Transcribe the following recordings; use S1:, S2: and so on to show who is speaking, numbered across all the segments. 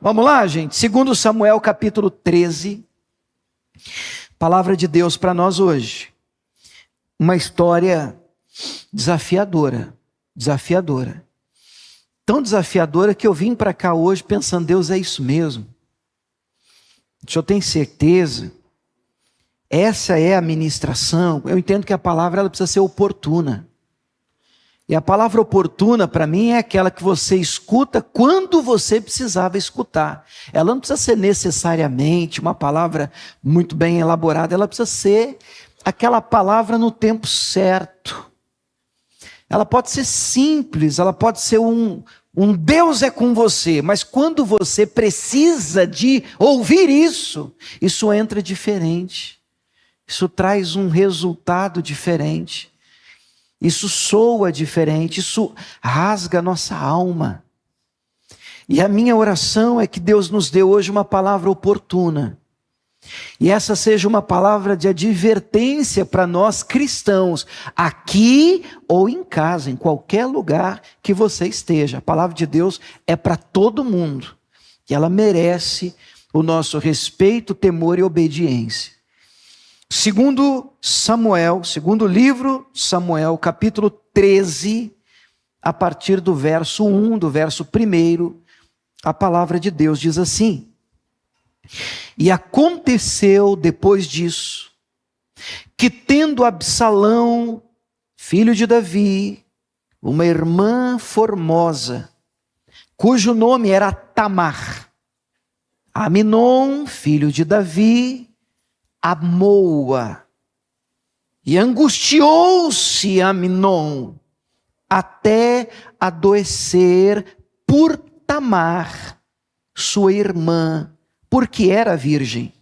S1: Vamos lá, gente. Segundo Samuel, capítulo 13. Palavra de Deus para nós hoje. Uma história desafiadora. Desafiadora. Tão desafiadora que eu vim para cá hoje pensando, Deus, é isso mesmo. O senhor tem certeza? Essa é a ministração. Eu entendo que a palavra ela precisa ser oportuna. E a palavra oportuna para mim é aquela que você escuta quando você precisava escutar. Ela não precisa ser necessariamente uma palavra muito bem elaborada, ela precisa ser aquela palavra no tempo certo. Ela pode ser simples, ela pode ser um Deus é com você, mas quando você precisa de ouvir isso entra diferente. Isso traz um resultado diferente. Isso soa diferente, isso rasga a nossa alma. E a minha oração é que Deus nos dê hoje uma palavra oportuna. E essa seja uma palavra de advertência para nós cristãos, aqui ou em casa, em qualquer lugar que você esteja. A palavra de Deus é para todo mundo. E ela merece o nosso respeito, temor e obediência. Segundo livro Samuel, capítulo 13, a partir do verso 1, do verso 1, a palavra de Deus diz assim: E aconteceu depois disso, que tendo Absalão, filho de Davi, uma irmã formosa, cujo nome era Tamar, Aminon, filho de Davi, amou-a, e angustiou-se Aminon, até adoecer por Tamar, sua irmã, porque era virgem,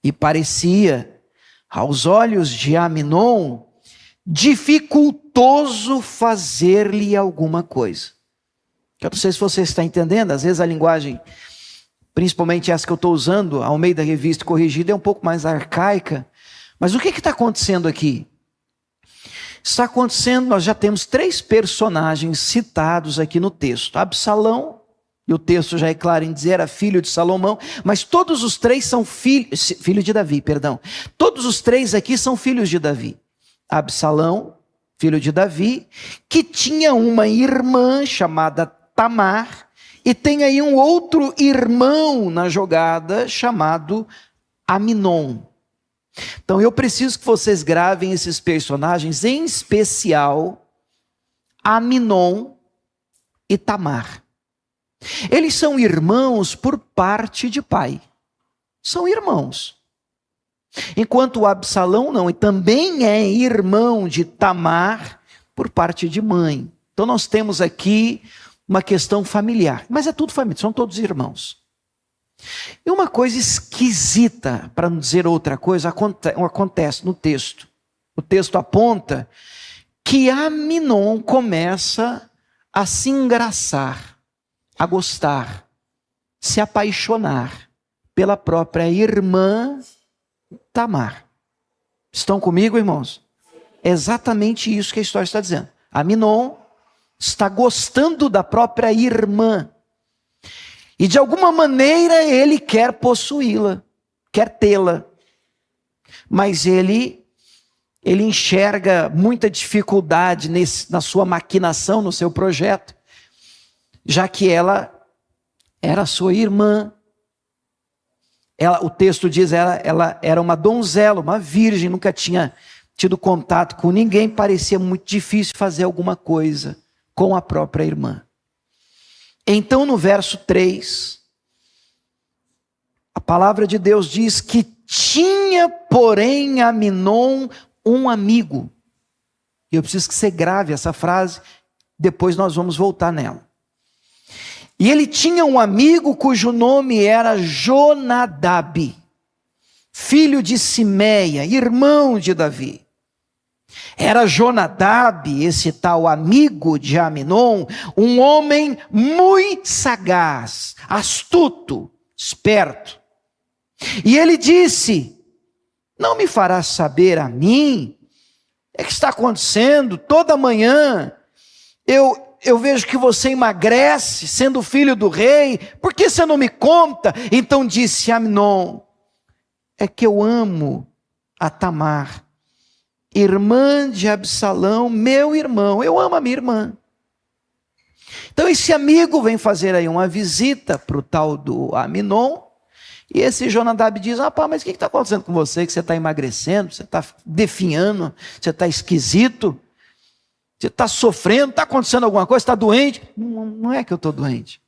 S1: e parecia, aos olhos de Aminon, dificultoso fazer-lhe alguma coisa. Eu não sei se você está entendendo, às vezes a linguagem, principalmente essa que eu estou usando, ao meio da revista corrigida, é um pouco mais arcaica. Mas o que está acontecendo aqui? Está acontecendo, nós já temos 3 personagens citados aqui no texto. Absalão, e o texto já é claro em dizer, era filho de Salomão, mas todos os 3 são filho de Davi, perdão. Todos os 3 aqui são filhos de Davi. Absalão, filho de Davi, que tinha uma irmã chamada Tamar, e tem aí um outro irmão na jogada chamado Aminon. Então eu preciso que vocês gravem esses personagens, em especial Aminon e Tamar. Eles são irmãos por parte de pai. São irmãos. Enquanto o Absalão não, e também é irmão de Tamar por parte de mãe. Então nós temos aqui uma questão familiar, mas é tudo família, são todos irmãos. E uma coisa esquisita, para não dizer outra coisa, acontece no texto. O texto aponta que Aminon começa a se engraçar, a gostar, se apaixonar pela própria irmã Tamar. Estão comigo, irmãos? É exatamente isso que a história está dizendo. Aminon está gostando da própria irmã. E de alguma maneira ele quer possuí-la, quer tê-la. Mas ele enxerga muita dificuldade na sua maquinação, no seu projeto, já que ela era sua irmã. O texto diz, ela era uma donzela, uma virgem, nunca tinha tido contato com ninguém, parecia muito difícil fazer alguma coisa com a própria irmã. Então no verso 3, a palavra de Deus diz que tinha, porém, Aminon um amigo. E eu preciso que você grave essa frase, depois nós vamos voltar nela. E ele tinha um amigo cujo nome era Jonadab, filho de Simeia, irmão de Davi. Era Jonadab, esse tal amigo de Aminon, um homem muito sagaz, astuto, esperto. E ele disse: não me farás saber a mim? O que está acontecendo? Toda manhã eu vejo que você emagrece, sendo filho do rei, por que você não me conta? Então disse Amnon: é que eu amo a Tamar, irmã de Absalão, meu irmão. Eu amo a minha irmã. Então esse amigo vem fazer aí uma visita para o tal do Amnon, e esse Jonadab diz: rapaz, mas o que está acontecendo com você? Que você está emagrecendo, você está definhando, você está esquisito, você está sofrendo, está acontecendo alguma coisa, está doente? Não é que eu estou doente,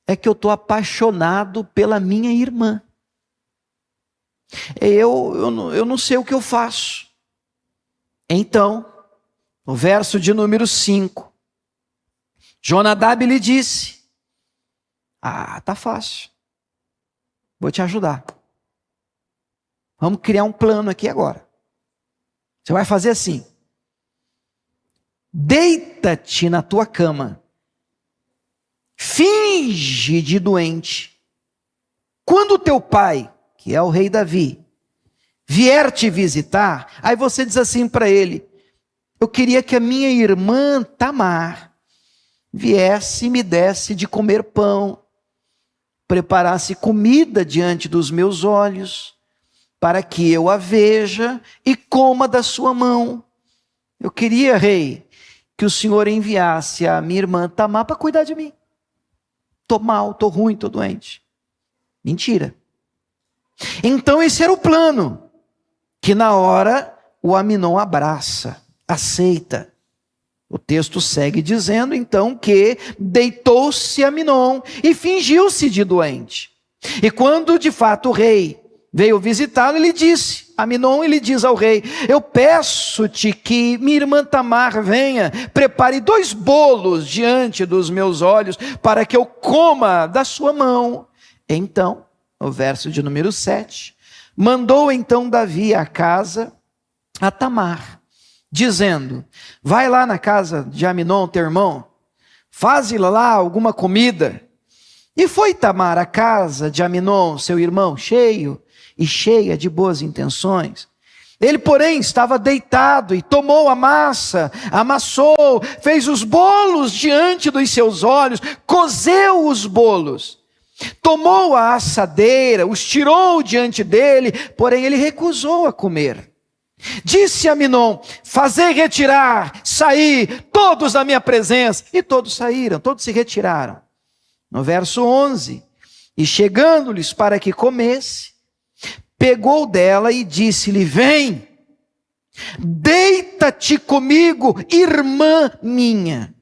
S1: é que eu estou apaixonado pela minha irmã. Eu não sei o que eu faço. Então, no verso de número 5, Jonadab lhe disse: tá fácil, vou te ajudar. Vamos criar um plano aqui agora. Você vai fazer assim: deita-te na tua cama, finge de doente. Quando teu pai, que é o rei Davi, vier te visitar, aí você diz assim para ele: eu queria que a minha irmã Tamar viesse e me desse de comer pão, preparasse comida diante dos meus olhos, para que eu a veja e coma da sua mão. Eu queria, rei, que o senhor enviasse a minha irmã Tamar para cuidar de mim. Estou mal, estou ruim, estou doente. Mentira. Então esse era o plano, que na hora o Amnon abraça, aceita. O texto segue dizendo então que deitou-se Amnon e fingiu-se de doente. E quando de fato o rei veio visitá-lo, ele disse, Amnon, ele diz ao rei: eu peço-te que minha irmã Tamar venha, prepare 2 bolos diante dos meus olhos, para que eu coma da sua mão. Então, no verso de número 7, mandou então Davi à casa a Tamar, dizendo: vai lá na casa de Amnon, teu irmão, faze lá alguma comida. E foi Tamar à casa de Amnon, seu irmão, cheio e cheia de boas intenções. Ele, porém, estava deitado e tomou a massa, amassou, fez os bolos diante dos seus olhos, cozeu os bolos, tomou a assadeira, os tirou diante dele, porém ele recusou a comer. Disse Amnon: fazei retirar, sair todos da minha presença. E todos saíram, todos se retiraram. No verso 11, e chegando-lhes para que comesse, pegou dela e disse-lhe: vem, deita-te comigo, irmã minha.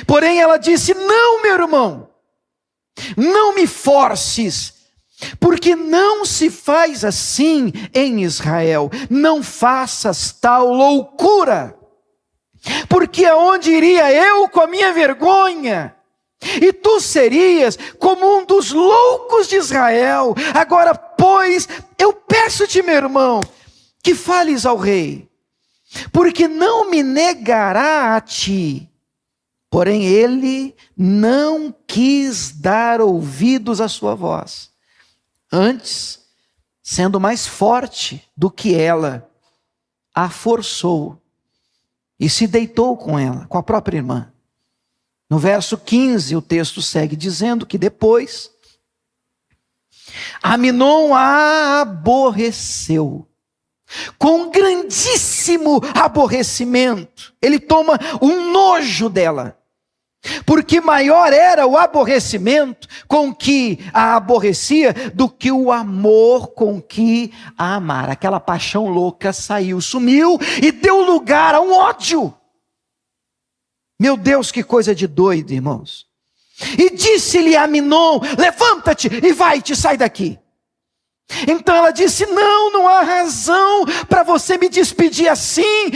S1: Porém ela disse: não, meu irmão, não me forces, porque não se faz assim em Israel. Não faças tal loucura, porque aonde iria eu com a minha vergonha? E tu serias como um dos loucos de Israel. Agora, pois, eu peço-te, meu irmão, que fales ao rei, porque não me negará a ti. Porém ele não quis dar ouvidos à sua voz. Antes, sendo mais forte do que ela, a forçou e se deitou com ela, com a própria irmã. No verso 15, o texto segue dizendo que depois Amnon a aborreceu, com grandíssimo aborrecimento. Ele toma um nojo dela, porque maior era o aborrecimento com que a aborrecia do que o amor com que a amara. Aquela paixão louca saiu, sumiu e deu lugar a um ódio. Meu Deus, que coisa de doido, irmãos. E disse-lhe Amnon: levanta-te e vai-te, sai daqui. Então ela disse: não há razão para você me despedir assim.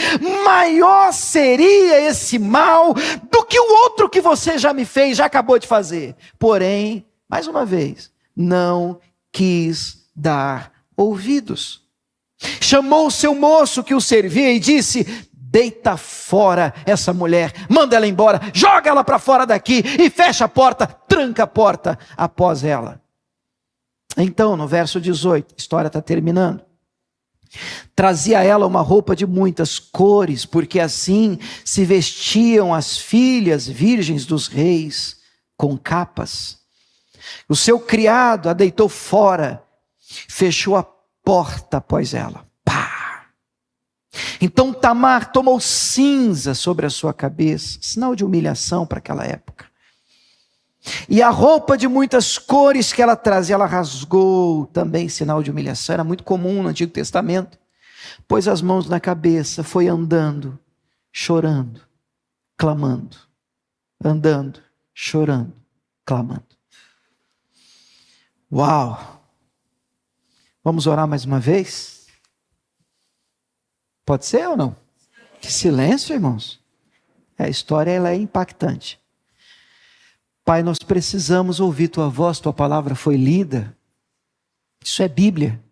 S1: Maior seria esse mal do que o outro que você já me fez, já acabou de fazer. Porém, mais uma vez, não quis dar ouvidos. Chamou o seu moço que o servia e disse: deita fora essa mulher, manda ela embora, joga ela para fora daqui e fecha a porta, tranca a porta após ela. Então, no verso 18, a história está terminando. Trazia a ela uma roupa de muitas cores, porque assim se vestiam as filhas virgens dos reis, com capas. O seu criado a deitou fora, fechou a porta após ela. Pá! Então Tamar tomou cinza sobre a sua cabeça, sinal de humilhação para aquela época. E a roupa de muitas cores que ela trazia, ela rasgou, também sinal de humilhação. Era muito comum no Antigo Testamento. Pôs as mãos na cabeça, foi andando, chorando, clamando. Andando, chorando, clamando. Uau! Vamos orar mais uma vez? Pode ser ou não? Que silêncio, irmãos. A história ela é impactante. Pai, nós precisamos ouvir tua voz, tua palavra foi lida. Isso é Bíblia.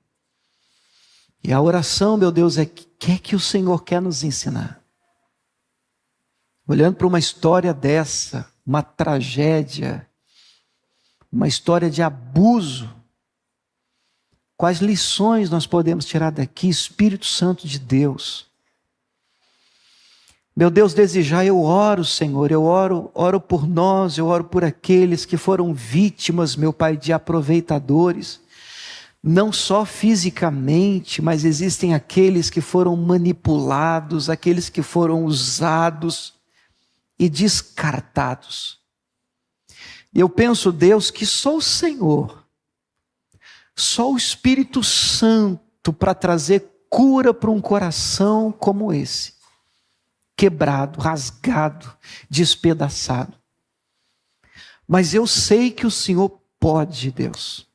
S1: E a oração, meu Deus, é o que é que o Senhor quer nos ensinar? Olhando para uma história dessa, uma tragédia, uma história de abuso, quais lições nós podemos tirar daqui, Espírito Santo de Deus? Meu Deus, desejar, eu oro, Senhor, eu oro por nós, eu oro por aqueles que foram vítimas, meu Pai, de aproveitadores, não só fisicamente, mas existem aqueles que foram manipulados, aqueles que foram usados e descartados. E eu penso, Deus, que só o Senhor, só o Espírito Santo para trazer cura para um coração como esse, quebrado, rasgado, despedaçado. Mas eu sei que o Senhor pode, Deus.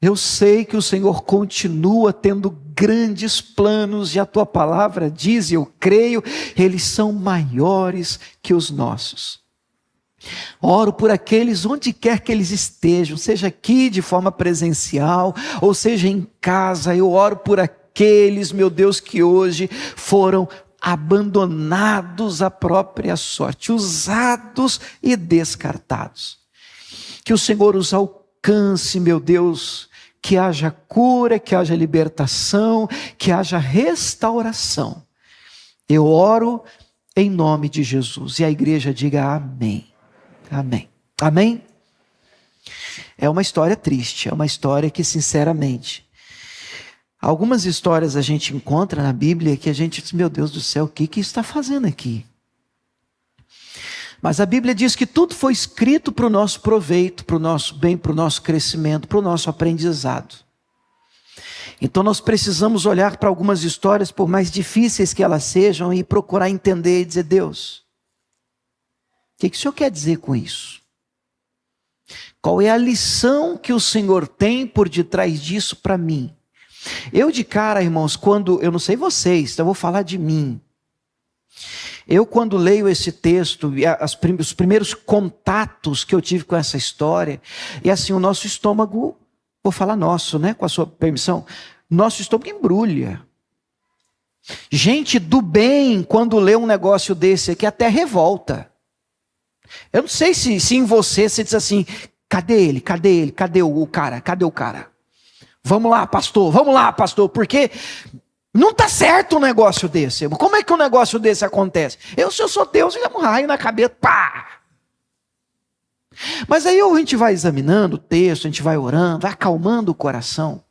S1: Eu sei que o Senhor continua tendo grandes planos e a tua palavra diz, e eu creio, eles são maiores que os nossos. Oro por aqueles onde quer que eles estejam, seja aqui de forma presencial, ou seja em casa. Eu oro por aqueles, meu Deus, que hoje foram abandonados à própria sorte, usados e descartados. Que o Senhor os alcance, meu Deus, que haja cura, que haja libertação, que haja restauração. Eu oro em nome de Jesus. E a igreja diga amém. Amém. Amém? É uma história triste, é uma história que, sinceramente, algumas histórias a gente encontra na Bíblia que a gente diz, meu Deus do céu, o que está fazendo aqui? Mas a Bíblia diz que tudo foi escrito para o nosso proveito, para o nosso bem, para o nosso crescimento, para o nosso aprendizado. Então nós precisamos olhar para algumas histórias, por mais difíceis que elas sejam, e procurar entender e dizer, Deus, o que o Senhor quer dizer com isso? Qual é a lição que o Senhor tem por detrás disso para mim? Eu de cara, irmãos, eu não sei vocês, então eu vou falar de mim. Eu quando leio esse texto, os primeiros contatos que eu tive com essa história, e assim, o nosso estômago, vou falar nosso, né, com a sua permissão, nosso estômago embrulha. Gente do bem, quando lê um negócio desse aqui, até revolta. Eu não sei se em você diz assim, cadê ele, cadê o cara? Vamos lá, pastor, porque não está certo um negócio desse. Como é que um negócio desse acontece? Se eu sou Deus, eu dou um raio na cabeça, pá! Mas aí a gente vai examinando o texto, a gente vai orando, vai acalmando o coração.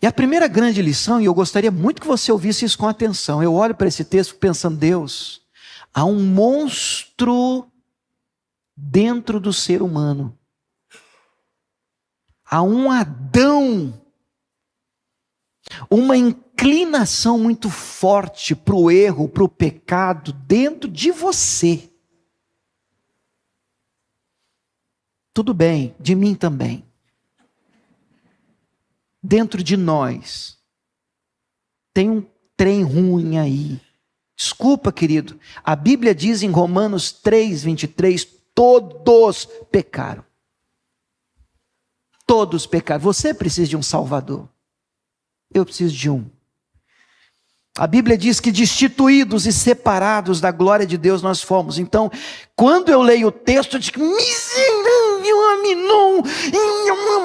S1: E a primeira grande lição, e eu gostaria muito que você ouvisse isso com atenção, eu olho para esse texto pensando, Deus, há um monstro dentro do ser humano. Há um Adão, uma inclinação muito forte para o erro, para o pecado dentro de você. Tudo bem, de mim também. Dentro de nós. Tem um trem ruim aí. Desculpa, querido. A Bíblia diz em Romanos 3:23, todos pecaram. Todos pecaram. Você precisa de um Salvador. Eu preciso de um. A Bíblia diz que destituídos e separados da glória de Deus nós fomos. Então, quando eu leio o texto, eu digo, miserável,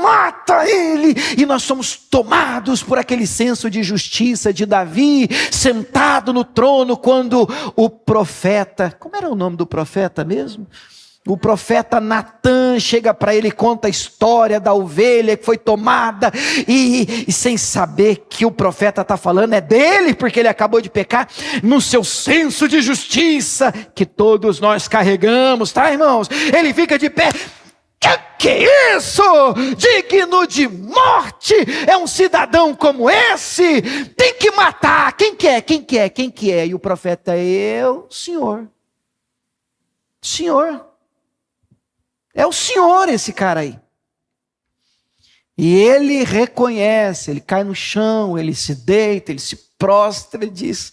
S1: mata ele. E nós somos tomados por aquele senso de justiça de Davi, sentado no trono, quando o profeta, como era o nome do profeta mesmo? O profeta Natã chega para ele e conta a história da ovelha que foi tomada, e sem saber que o profeta está falando é dele, porque ele acabou de pecar, no seu senso de justiça, que todos nós carregamos, tá, irmãos? Ele fica de pé. Que é isso? Digno de morte é um cidadão como esse? Tem que matar. Quem que é? Quem que é? Quem que é? E o profeta, eu, Senhor. Senhor. É o Senhor esse cara aí. E ele reconhece, ele cai no chão, ele se deita, ele se prostra, ele diz: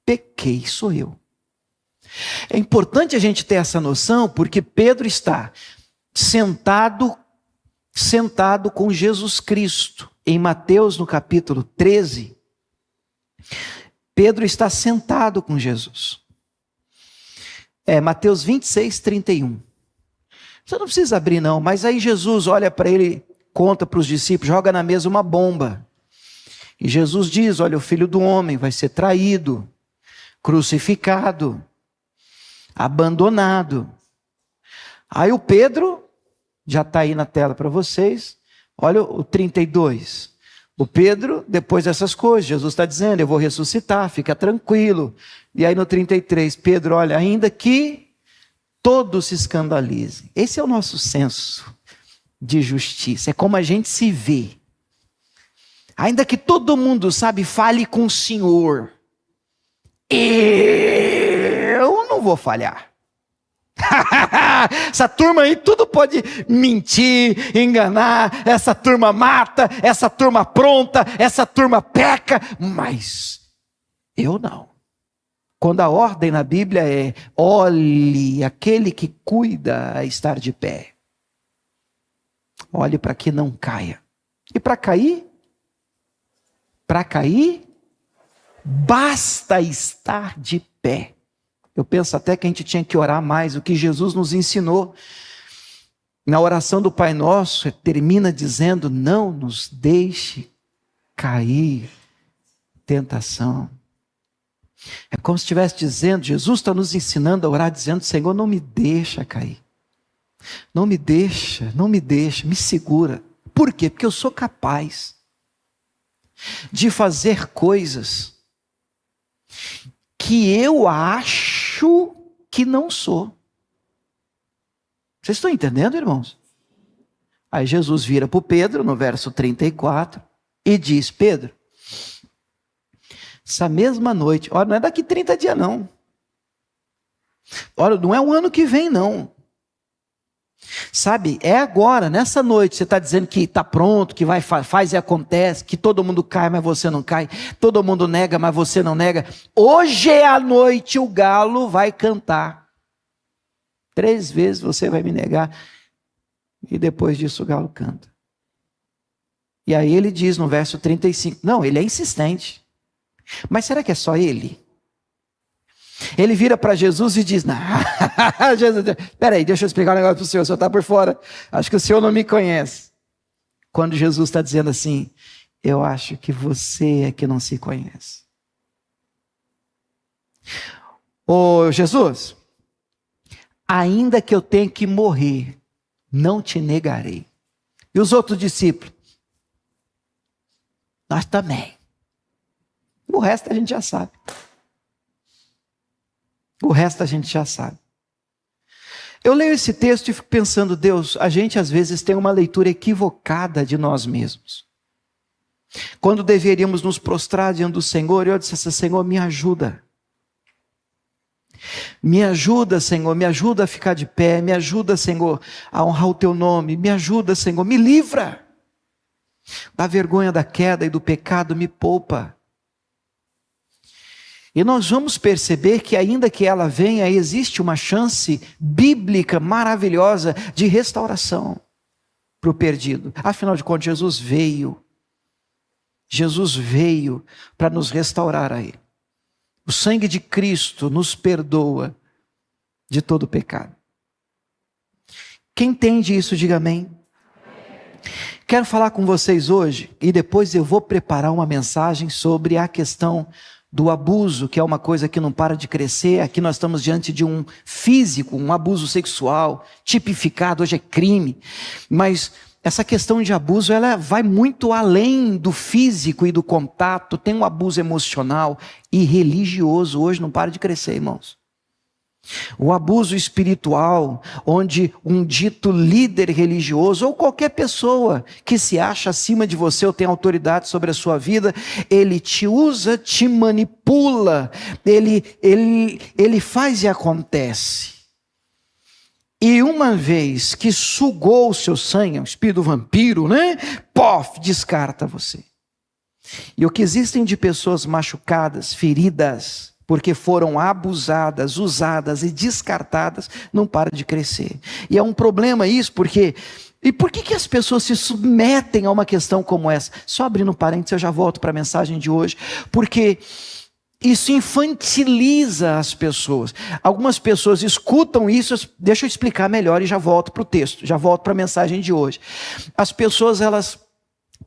S1: pequei, sou eu. É importante a gente ter essa noção, porque Pedro está sentado com Jesus Cristo. Em Mateus, no capítulo 13, Pedro está sentado com Jesus. Mateus 26, 31. Você não precisa abrir não, mas aí Jesus olha para ele, conta para os discípulos, joga na mesa uma bomba. E Jesus diz: olha, o Filho do Homem vai ser traído, crucificado, abandonado. Aí o Pedro, já está aí na tela para vocês, olha o 32. O Pedro, depois dessas coisas, Jesus está dizendo: eu vou ressuscitar, fica tranquilo. E aí no 33, Pedro, olha, ainda que todos se escandalizem. Esse é o nosso senso de justiça. É como a gente se vê. Ainda que todo mundo, fale com o Senhor, eu não vou falhar. Essa turma aí tudo pode mentir, enganar. Essa turma mata, essa turma apronta, essa turma peca. Mas eu não. Quando a ordem na Bíblia é: olhe aquele que cuida a estar de pé. Olhe para que não caia. E para cair? Para cair, basta estar de pé. Eu penso até que a gente tinha que orar mais. O que Jesus nos ensinou na oração do Pai Nosso termina dizendo: não nos deixe cair em tentação. É como se estivesse dizendo, Jesus está nos ensinando a orar, dizendo: Senhor, não me deixa cair. Não me deixa, me segura. Por quê? Porque eu sou capaz de fazer coisas que eu acho que não sou. Vocês estão entendendo, irmãos? Aí Jesus vira para o Pedro, no verso 34, e diz: Pedro, essa mesma noite, olha, não é daqui 30 dias não. Olha, não é um ano que vem não. É agora, nessa noite. Você está dizendo que está pronto, que vai, faz e acontece, que todo mundo cai, mas você não cai. Todo mundo nega, mas você não nega. Hoje é a noite, o galo vai cantar. 3 vezes você vai me negar. E depois disso o galo canta. E aí ele diz no verso 35, não, ele é insistente. Mas será que é só ele? Ele vira para Jesus e diz: não, Jesus, peraí, deixa eu explicar um negócio para o senhor está por fora, acho que o senhor não me conhece. Quando Jesus está dizendo assim: eu acho que você é que não se conhece. Ô Jesus, ainda que eu tenha que morrer, não te negarei. E os outros discípulos? Nós também. O resto a gente já sabe. O resto a gente já sabe. Eu leio esse texto e fico pensando: Deus, a gente às vezes tem uma leitura equivocada de nós mesmos. Quando deveríamos nos prostrar diante do Senhor, eu disse assim: Senhor, me ajuda. Me ajuda, Senhor, me ajuda a ficar de pé. Me ajuda, Senhor, a honrar o Teu nome. Me ajuda, Senhor, me livra da vergonha da queda e do pecado, me poupa. E nós vamos perceber que ainda que ela venha, existe uma chance bíblica maravilhosa de restauração para o perdido. Afinal de contas, Jesus veio para nos restaurar a Ele. O sangue de Cristo nos perdoa de todo pecado. Quem entende isso, diga amém. Quero falar com vocês hoje, e depois eu vou preparar uma mensagem sobre a questão do abuso, que é uma coisa que não para de crescer. Aqui nós estamos diante de um físico, um abuso sexual, tipificado, hoje é crime. Mas essa questão de abuso, ela vai muito além do físico e do contato. Tem um abuso emocional e religioso, hoje não para de crescer, irmãos. O abuso espiritual, onde um dito líder religioso, ou qualquer pessoa que se acha acima de você ou tem autoridade sobre a sua vida, ele te usa, te manipula, ele faz e acontece. E uma vez que sugou o seu sangue, o espírito vampiro, né? Pof, descarta você. E o que existem de pessoas machucadas, feridas, porque foram abusadas, usadas e descartadas, não para de crescer. E é um problema isso, porque... E por que as pessoas se submetem a uma questão como essa? Só abrindo um parênteses, eu já volto para a mensagem de hoje. Porque isso infantiliza as pessoas. Algumas pessoas escutam isso, deixa eu explicar melhor e já volto para o texto, já volto para a mensagem de hoje. As pessoas, elas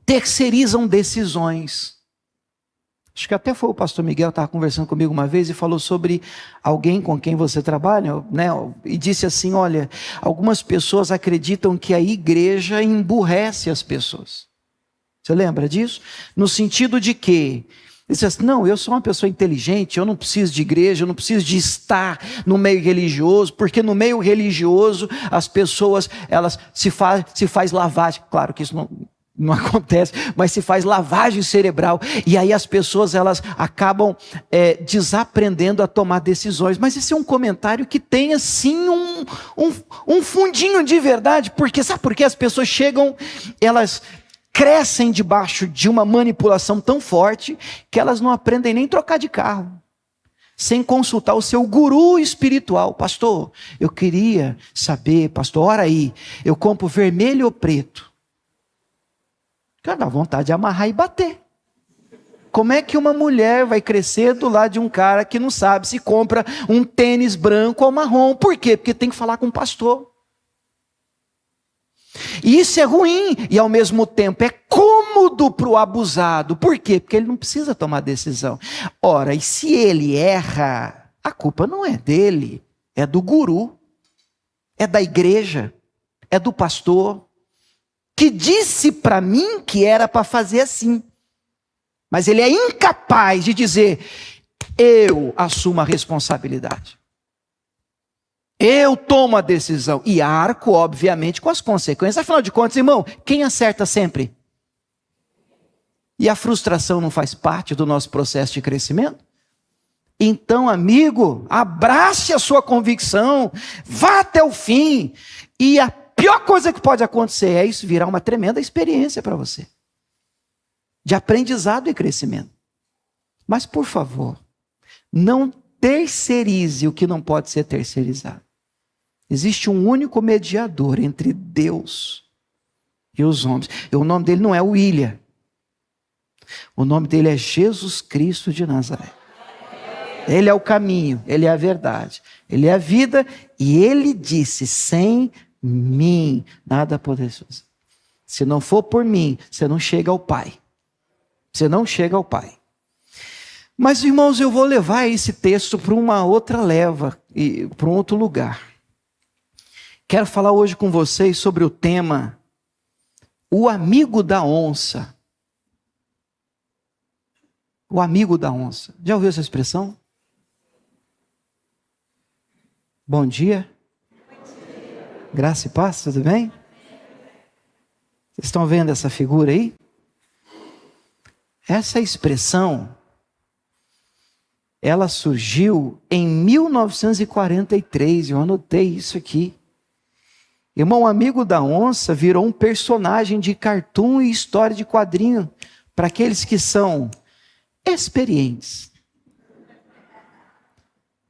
S1: terceirizam decisões. Acho que até foi o pastor Miguel, estava conversando comigo uma vez e falou sobre alguém com quem você trabalha, né? E disse assim, olha, algumas pessoas acreditam que a igreja emburrece as pessoas. Você lembra disso? No sentido de que, disse assim, não, eu sou uma pessoa inteligente, eu não preciso de igreja, eu não preciso de estar no meio religioso, porque no meio religioso as pessoas, elas se faz lavagem. Claro que isso não acontece, mas se faz lavagem cerebral, e aí as pessoas, elas acabam desaprendendo a tomar decisões. Mas esse é um comentário que tem assim um fundinho de verdade, porque sabe por que as pessoas chegam, elas crescem debaixo de uma manipulação tão forte, que elas não aprendem nem trocar de carro, sem consultar o seu guru espiritual. Pastor, eu queria saber, pastor, ora aí, eu compro vermelho ou preto? Cara, dá vontade de amarrar e bater. Como é que uma mulher vai crescer do lado de um cara que não sabe se compra um tênis branco ou marrom? Por quê? Porque tem que falar com o pastor. E isso é ruim e ao mesmo tempo é cômodo para o abusado. Por quê? Porque ele não precisa tomar decisão. Ora, e se ele erra, a culpa não é dele, é do guru, é da igreja, é do pastor, que disse para mim que era para fazer assim. Mas ele é incapaz de dizer, eu assumo a responsabilidade. Eu tomo a decisão. E arco, obviamente, com as consequências. Afinal de contas, irmão, quem acerta sempre? E a frustração não faz parte do nosso processo de crescimento? Então, amigo, abrace a sua convicção, vá até o fim. E a pior coisa que pode acontecer é isso virar uma tremenda experiência para você, de aprendizado e crescimento. Mas, por favor, não terceirize o que não pode ser terceirizado. Existe um único mediador entre Deus e os homens. E o nome dele não é William. O nome dele é Jesus Cristo de Nazaré. Ele é o caminho, ele é a verdade, ele é a vida. E ele disse, sem mim nada podeis fazer. Se não for por mim, você não chega ao Pai. Você não chega ao Pai. Mas, irmãos, eu vou levar esse texto para uma outra leva, e para um outro lugar. Quero falar hoje com vocês sobre o tema o amigo da onça. O amigo da onça. Já ouviu essa expressão? Bom dia. Graça e paz, tudo bem? Vocês estão vendo essa figura aí? Essa expressão, ela surgiu em 1943, eu anotei isso aqui. Irmão, o amigo da onça virou um personagem de cartoon e história de quadrinho para aqueles que são experientes.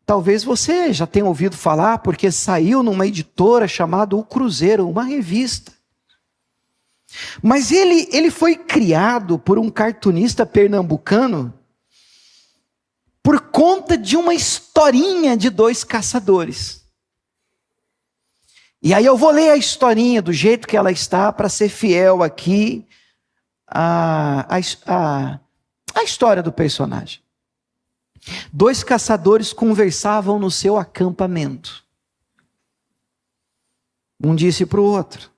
S1: Talvez você já tenha ouvido falar, porque saiu numa editora chamada O Cruzeiro, uma revista. Mas ele foi criado por um cartunista pernambucano por conta de uma historinha de dois caçadores. E aí eu vou ler a historinha do jeito que ela está para ser fiel aqui à história do personagem. 2 caçadores conversavam no seu acampamento. Um disse para o outro: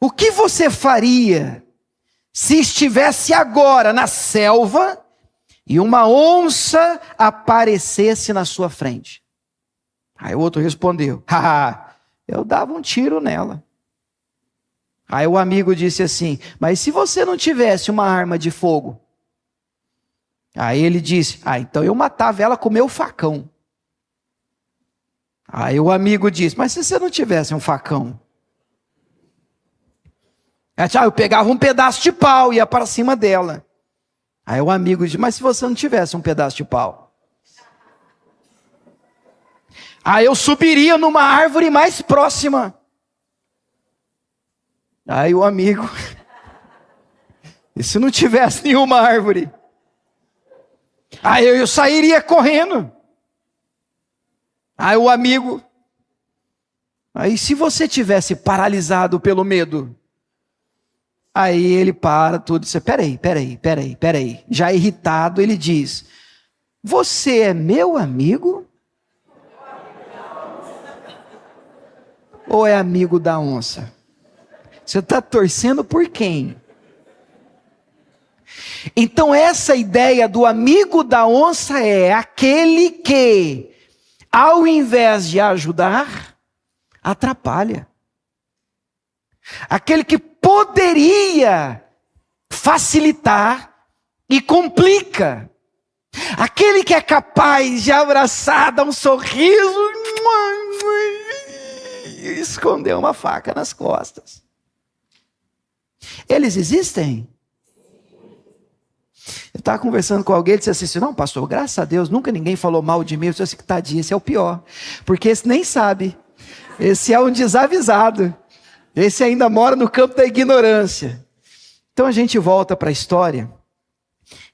S1: o que você faria se estivesse agora na selva e uma onça aparecesse na sua frente? Aí o outro respondeu: eu dava um tiro nela. Aí o amigo disse assim: mas se você não tivesse uma arma de fogo? Aí ele disse: então eu matava ela com meu facão. Aí o amigo disse: mas se você não tivesse um facão? Eu pegava um pedaço de pau e ia para cima dela. Aí o amigo disse: mas se você não tivesse um pedaço de pau? Aí eu subiria numa árvore mais próxima. Aí o amigo: e se não tivesse nenhuma árvore? Aí eu sairia correndo. Aí o amigo: aí se você tivesse paralisado pelo medo? Aí ele para tudo e diz: peraí. Já irritado, ele diz: você é meu amigo? Ou é amigo da onça? Você está torcendo por quem? Então essa ideia do amigo da onça é aquele que, ao invés de ajudar, atrapalha. Aquele que poderia facilitar e complica. Aquele que é capaz de abraçar, dar um sorriso e esconder uma faca nas costas. Eles existem? Eu estava conversando com alguém e disse assim: não, pastor, graças a Deus, nunca ninguém falou mal de mim. Eu disse assim: tadinho, esse é o pior. Porque esse nem sabe. Esse é um desavisado. Esse ainda mora no campo da ignorância. Então a gente volta para a história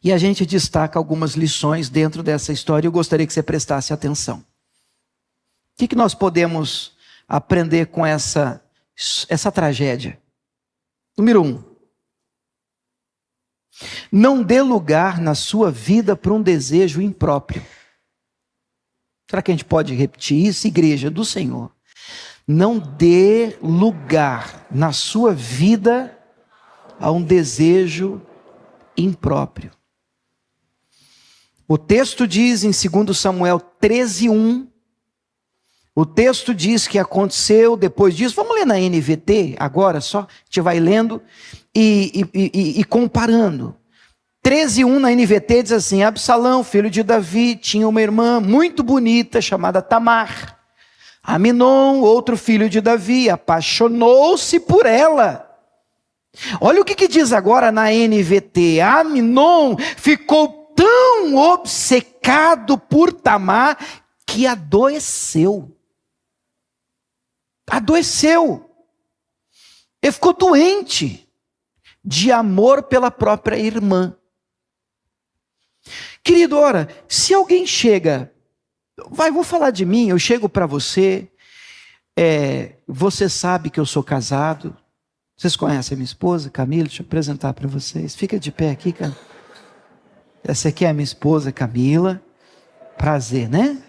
S1: e a gente destaca algumas lições dentro dessa história. Eu gostaria que você prestasse atenção. O que nós podemos aprender com essa tragédia? Número 1. Não dê lugar na sua vida para um desejo impróprio. Será que a gente pode repetir isso, igreja do Senhor? Não dê lugar na sua vida a um desejo impróprio. O texto diz em 2 Samuel 13:1, o texto diz que aconteceu depois disso. Vamos ler na NVT agora só, a gente vai lendo e comparando. 13:1 na NVT diz assim: Absalão, filho de Davi, tinha uma irmã muito bonita chamada Tamar. Aminon, outro filho de Davi, apaixonou-se por ela. Olha o que diz agora na NVT. Aminon ficou tão obcecado por Tamar que adoeceu. Ele ficou doente de amor pela própria irmã. Querido, ora, se alguém chega, vou falar de mim, eu chego para você, você sabe que eu sou casado, vocês conhecem a minha esposa, Camila, deixa eu apresentar para vocês, fica de pé aqui, cara. Essa aqui é a minha esposa, Camila, prazer, né?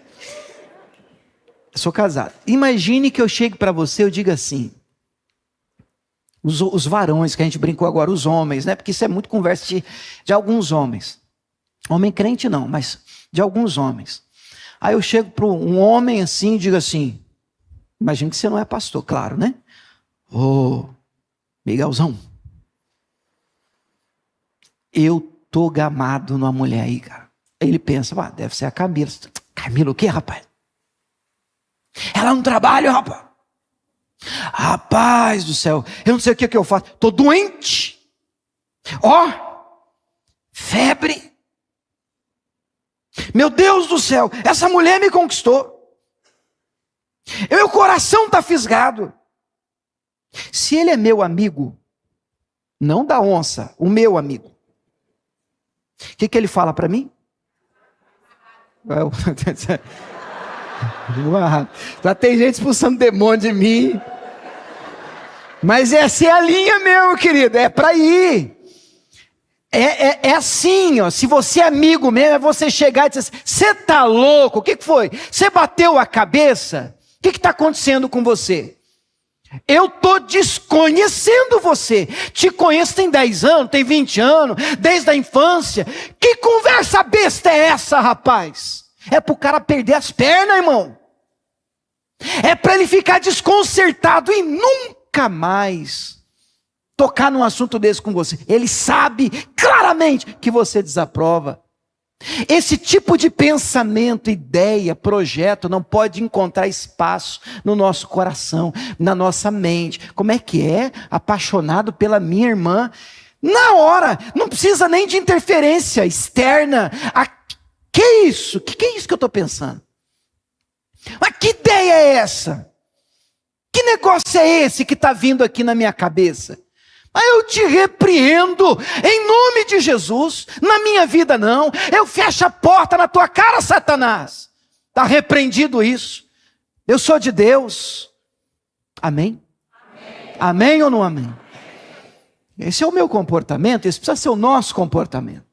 S1: Eu sou casado. Imagine que eu chegue para você, eu diga assim, os varões que a gente brincou agora, os homens, né? Porque isso é muito conversa de alguns homens. Homem crente não, mas de alguns homens. Aí eu chego para um homem assim e digo assim, imagina que você não é pastor, claro, né? Ô, Miguelzão, eu tô gamado numa mulher aí, cara. Aí ele pensa, deve ser a Camila. Camila o quê, rapaz? Ela não trabalha, rapaz. Rapaz do céu, eu não sei o que eu faço. Tô doente. Febre. Meu Deus do céu, essa mulher me conquistou. Meu coração está fisgado. Se ele é meu amigo, não da onça, o meu amigo, o que ele fala para mim? Já tem gente expulsando demônio de mim. Mas essa é a linha mesmo, querido, é para ir. É assim, ó, se você é amigo mesmo, é você chegar e dizer assim, você tá louco, o que foi? Você bateu a cabeça? O que está acontecendo com você? Eu estou desconhecendo você. Te conheço tem 10 anos, tem 20 anos, desde a infância. Que conversa besta é essa, rapaz? É para o cara perder as pernas, irmão. É para ele ficar desconcertado e nunca mais tocar num assunto desse com você. Ele sabe claramente que você desaprova. Esse tipo de pensamento, ideia, projeto não pode encontrar espaço no nosso coração, na nossa mente. Como é que é? Apaixonado pela minha irmã? Na hora, não precisa nem de interferência externa. Que é isso? Que é isso que eu estou pensando? Mas que ideia é essa? Que negócio é esse que está vindo aqui na minha cabeça? Mas eu te repreendo, em nome de Jesus, na minha vida não, eu fecho a porta na tua cara, Satanás, está repreendido isso, eu sou de Deus, amém? Amém ou não amém? Esse é o meu comportamento, esse precisa ser o nosso comportamento.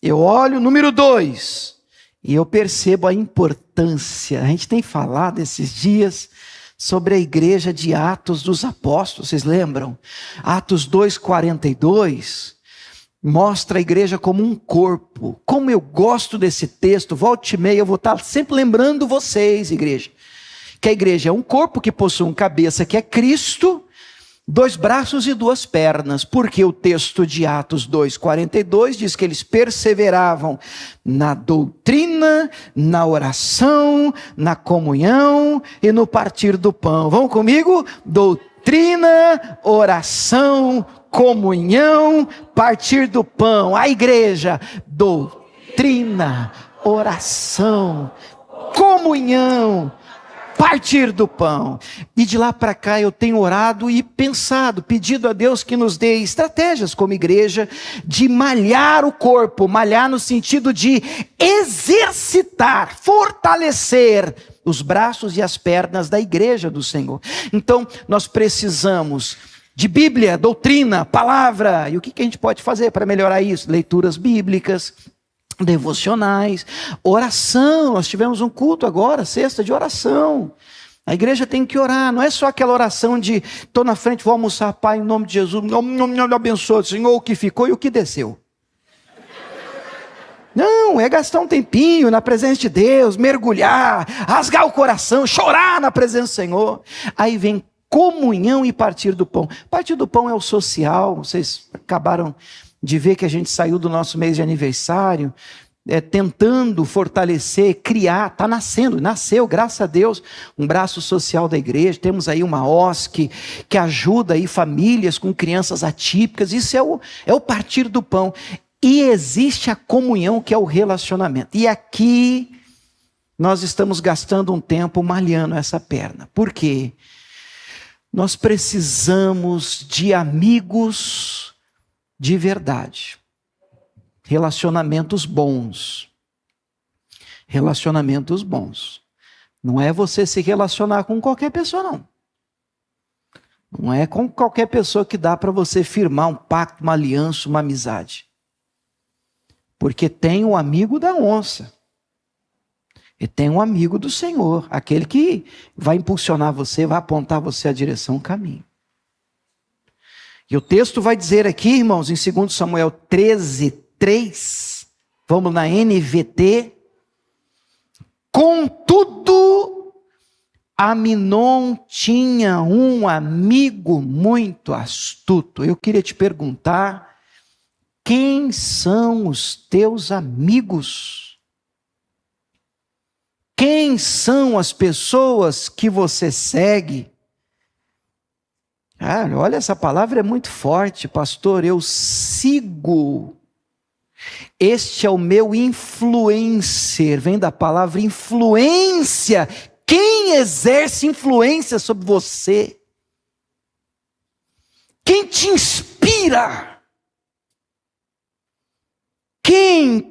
S1: Eu olho, número 2, e eu percebo a importância, a gente tem falado esses dias, sobre a igreja de Atos dos Apóstolos, vocês lembram? Atos 2:42, mostra a igreja como um corpo. Como eu gosto desse texto, volta e meia eu vou estar sempre lembrando vocês, igreja, que a igreja é um corpo que possui uma cabeça que é Cristo, 2 braços e 2 pernas, porque o texto de Atos 2:42 diz que eles perseveravam na doutrina, na oração, na comunhão e no partir do pão. Vão comigo? Doutrina, oração, comunhão, partir do pão. A igreja, doutrina, oração, comunhão, partir do pão. E de lá para cá eu tenho orado e pensado, pedido a Deus que nos dê estratégias como igreja de malhar o corpo, malhar no sentido de exercitar, fortalecer os braços e as pernas da igreja do Senhor. Então nós precisamos de Bíblia, doutrina, palavra. E o que a gente pode fazer para melhorar isso? Leituras bíblicas, devocionais, oração. Nós tivemos um culto agora, sexta de oração. A igreja tem que orar, não é só aquela oração de estou na frente, vou almoçar, Pai, em nome de Jesus, me abençoe, Senhor, o que ficou e o que desceu. Não, é gastar um tempinho na presença de Deus, mergulhar, rasgar o coração, chorar na presença do Senhor. Aí vem comunhão e partir do pão. Partir do pão é o social, vocês acabaram de ver que a gente saiu do nosso mês de aniversário, tentando fortalecer, criar, está nasceu, graças a Deus, um braço social da igreja. Temos aí uma OSC que ajuda aí famílias com crianças atípicas. Isso é o partir do pão. E existe a comunhão, que é o relacionamento. E aqui nós estamos gastando um tempo malhando essa perna. Por quê? Nós precisamos de amigos de verdade, relacionamentos bons, não é você se relacionar com qualquer pessoa não é com qualquer pessoa que dá para você firmar um pacto, uma aliança, uma amizade, porque tem um amigo da onça, e tem um amigo do Senhor, aquele que vai impulsionar você, vai apontar você a direção, o caminho. E o texto vai dizer aqui, irmãos, em 2 Samuel 13:3, vamos na NVT, contudo, Aminon tinha um amigo muito astuto. Eu queria te perguntar, quem são os teus amigos? Quem são as pessoas que você segue? Olha, essa palavra é muito forte, pastor. Eu sigo. Este é o meu influencer. Vem da palavra influência. Quem exerce influência sobre você? Quem te inspira?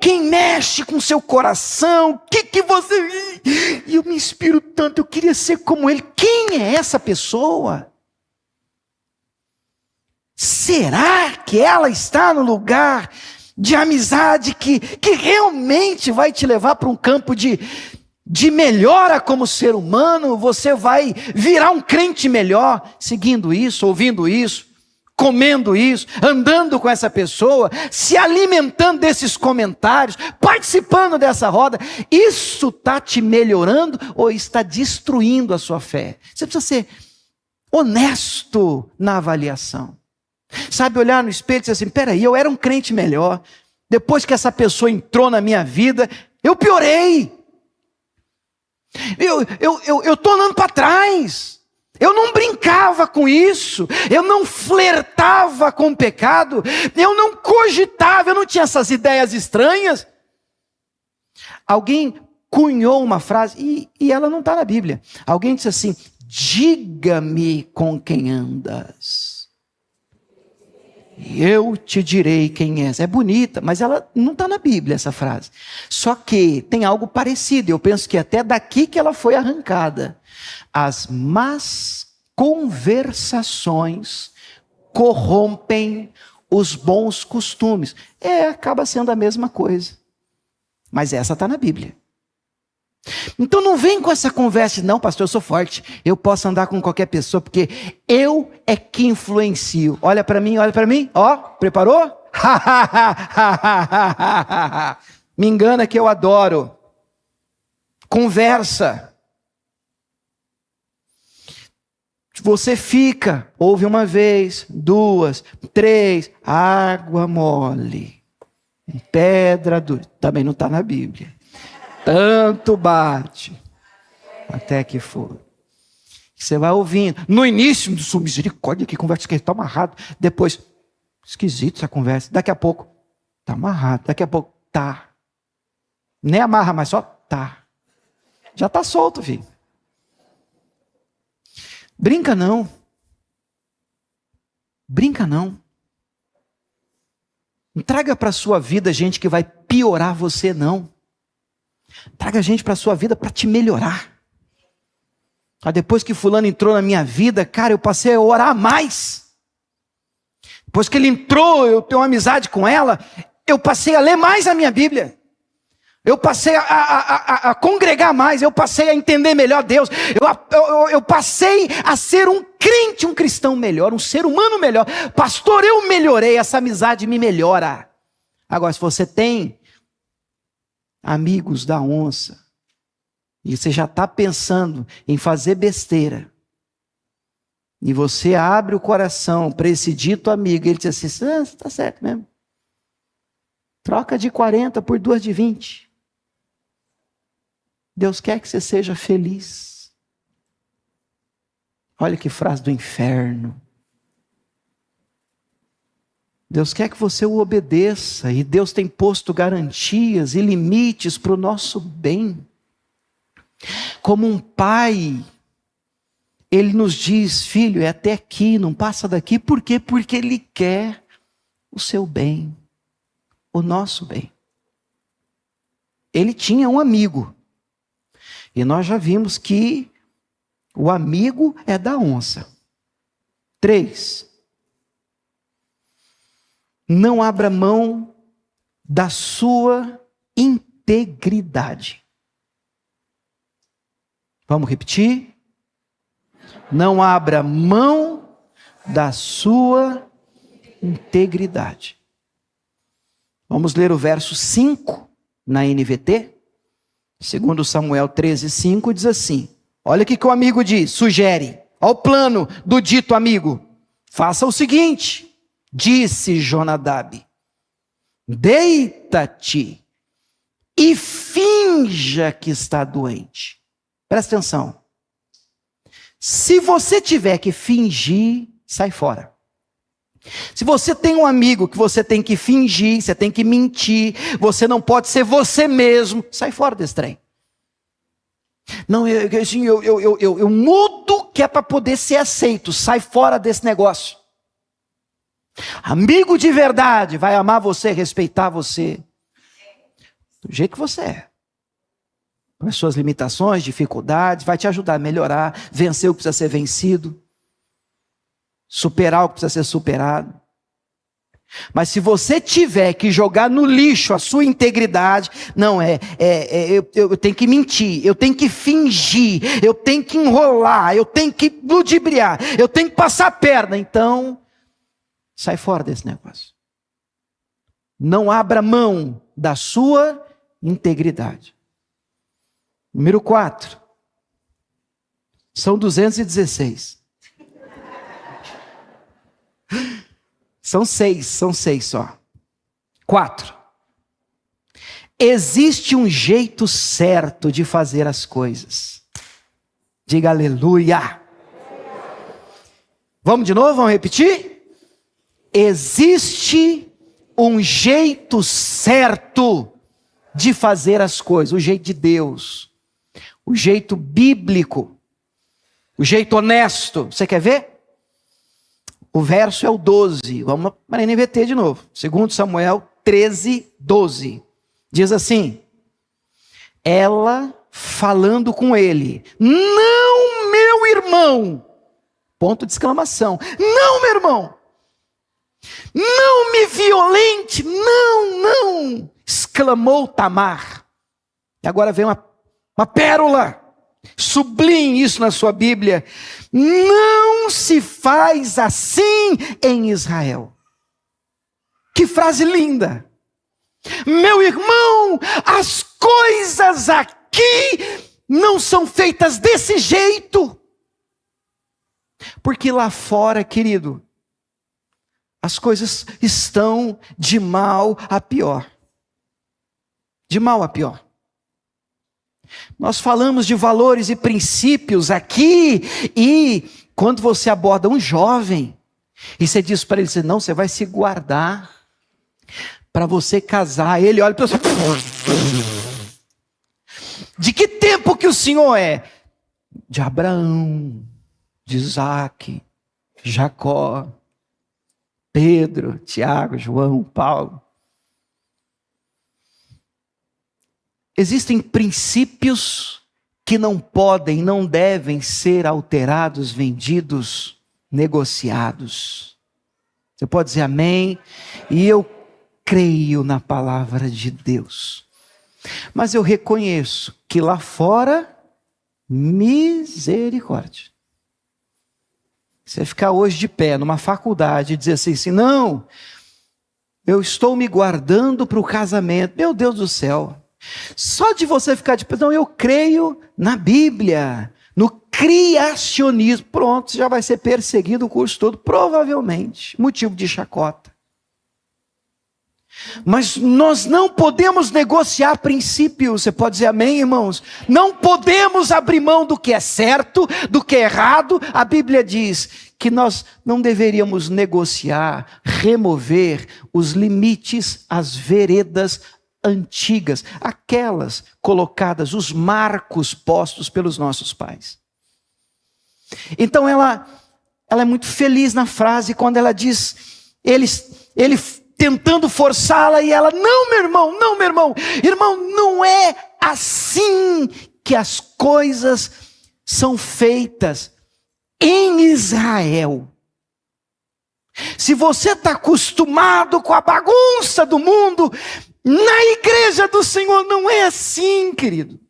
S1: Quem mexe com seu coração? O que você... E eu me inspiro tanto, eu queria ser como ele. Quem é essa pessoa? Será que ela está no lugar de amizade que realmente vai te levar para um campo de melhora como ser humano? Você vai virar um crente melhor, seguindo isso, ouvindo isso, comendo isso, andando com essa pessoa, se alimentando desses comentários, participando dessa roda. Isso está te melhorando ou está destruindo a sua fé? Você precisa ser honesto na avaliação. Sabe, olhar no espelho e dizer assim, peraí, eu era um crente melhor. Depois que essa pessoa entrou na minha vida, eu piorei. Eu estou andando para trás. Eu não brincava com isso. Eu não flertava com o pecado. Eu não cogitava, eu não tinha essas ideias estranhas. Alguém cunhou uma frase, e ela não está na Bíblia. Alguém disse assim, diga-me com quem andas. Eu te direi quem és. É bonita, mas ela não está na Bíblia, essa frase. Só que tem algo parecido. Eu penso que até daqui que ela foi arrancada. As más conversações corrompem os bons costumes. Acaba sendo a mesma coisa. Mas essa está na Bíblia. Então não vem com essa conversa, não, pastor, eu sou forte, eu posso andar com qualquer pessoa, porque eu é que influencio. Olha para mim, ó, preparou? Me engana que eu adoro. Conversa. Você fica, ouve uma vez, 2, 3, água mole, pedra dura, também não está na Bíblia. Tanto bate, até que for. Você vai ouvindo. No início, sua misericórdia, que conversa que está amarrado. Depois, esquisito essa conversa. Daqui a pouco, está amarrado. Daqui a pouco, tá. Nem amarra, mas só tá. Já está solto, filho. Brinca não. Brinca não. Não traga para a sua vida gente que vai piorar você, não. Traga gente para a sua vida para te melhorar. Depois que fulano entrou na minha vida, cara, eu passei a orar mais. Depois que ele entrou, eu tenho uma amizade com ela, eu passei a ler mais a minha Bíblia. Eu passei a congregar mais, eu passei a entender melhor Deus. Eu passei a ser um crente, um cristão melhor, um ser humano melhor. Pastor, eu melhorei, essa amizade me melhora. Agora, se você tem amigos da onça, e você já está pensando em fazer besteira, e você abre o coração para esse dito amigo, e ele diz assim, está certo mesmo, troca de 40 por 2 de 20, Deus quer que você seja feliz. Olha que frase do inferno. Deus quer que você o obedeça, e Deus tem posto garantias e limites para o nosso bem. Como um pai, Ele nos diz, filho, é até aqui, não passa daqui. Por quê? Porque Ele quer o seu bem, o nosso bem. Ele tinha um amigo, e nós já vimos que o amigo é da onça. 3. Não abra mão da sua integridade. Vamos repetir? Não abra mão da sua integridade. Vamos ler o verso 5 na NVT. Segundo Samuel 13:5 diz assim. Olha o que o amigo diz, sugere. Olha o plano do dito amigo. Faça o seguinte. Disse Jonadab, deita-te e finja que está doente. Presta atenção. Se você tiver que fingir, sai fora. Se você tem um amigo que você tem que fingir, você tem que mentir, você não pode ser você mesmo, sai fora desse trem. Não, eu mudo que é para poder ser aceito, sai fora desse negócio. Amigo de verdade vai amar você, respeitar você. do jeito que você é. Com as suas limitações, dificuldades, vai te ajudar a melhorar, vencer o que precisa ser vencido, superar o que precisa ser superado. Mas se você tiver que jogar no lixo a sua integridade, não eu tenho que mentir, eu tenho que fingir, eu tenho que enrolar, eu tenho que ludibriar, eu tenho que passar a perna, então sai fora desse negócio. Não abra mão da sua integridade. Número 4. São 216. São seis só. 4. Existe um jeito certo de fazer as coisas. Diga aleluia. Vamos de novo, vamos repetir? Existe um jeito certo de fazer as coisas. O jeito de Deus. O jeito bíblico. O jeito honesto. Você quer ver? O verso é o 12. Vamos para a NVT de novo. 2 Samuel 13, 12. Diz assim: ela falando com ele: não, meu irmão. Ponto de exclamação. Não, meu irmão. Não me violente. Não. Exclamou Tamar. E agora vem uma pérola. Sublinhe isso na sua Bíblia. Não se faz assim em Israel. Que frase linda. Meu irmão, as coisas aqui não são feitas desse jeito. Porque lá fora, querido, as coisas estão de mal a pior. De mal a pior. Nós falamos de valores e princípios aqui, e quando você aborda um jovem, e você diz para ele, não, você vai se guardar para você casar. Ele olha para você: de que tempo que o senhor é? De Abraão, de Isaac, Jacó, Pedro, Tiago, João, Paulo. Existem princípios que não podem, não devem ser alterados, vendidos, negociados. Você pode dizer amém? E eu creio na palavra de Deus. Mas eu reconheço que lá fora, misericórdia. Você ficar hoje de pé numa faculdade e dizer assim, não, eu estou me guardando para o casamento. Meu Deus do céu. Só de você ficar de pé, não, eu creio na Bíblia, no criacionismo. Pronto, você já vai ser perseguido o curso todo, provavelmente, motivo de chacota. Mas nós não podemos negociar princípios. Você pode dizer amém, irmãos? Não podemos abrir mão do que é certo, do que é errado. A Bíblia diz que nós não deveríamos negociar, remover os limites, as veredas antigas, aquelas colocadas, os marcos postos pelos nossos pais. Então ela é muito feliz na frase quando ela diz, ele tentando forçá-la, e ela, não, meu irmão, não é assim que as coisas são feitas em Israel. Se você está acostumado com a bagunça do mundo, na igreja do Senhor não é assim, querido.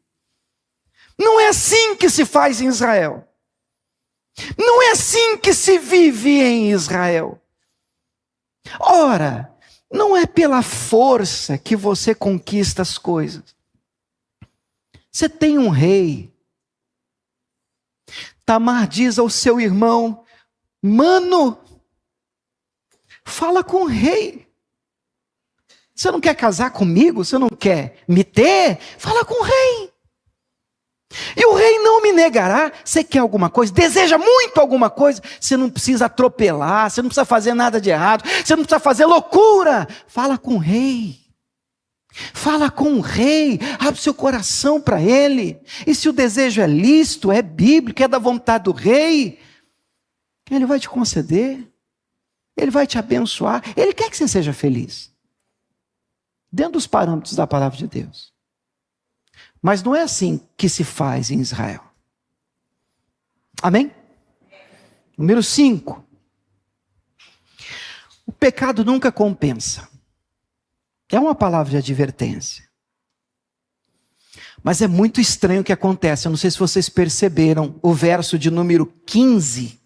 S1: Não é assim que se faz em Israel. Não é assim que se vive em Israel. Ora, não é pela força que você conquista as coisas. Você tem um rei. Tamar diz ao seu irmão, mano, fala com o rei. Você não quer casar comigo? Você não quer me ter? Fala com o rei. E o rei não me negará. Você quer alguma coisa? Deseja muito alguma coisa? Você não precisa atropelar, você não precisa fazer nada de errado, você não precisa fazer loucura. Fala com o rei. Fala com o rei, abre seu coração para ele. E se o desejo é lícito, é bíblico, é da vontade do rei, ele vai te conceder, ele vai te abençoar, ele quer que você seja feliz. dentro dos parâmetros da palavra de Deus. Mas não é assim que se faz em Israel. Amém? Número 5. O pecado nunca compensa. É uma palavra de advertência. Mas é muito estranho o que acontece. Eu não sei se vocês perceberam o verso de número 15.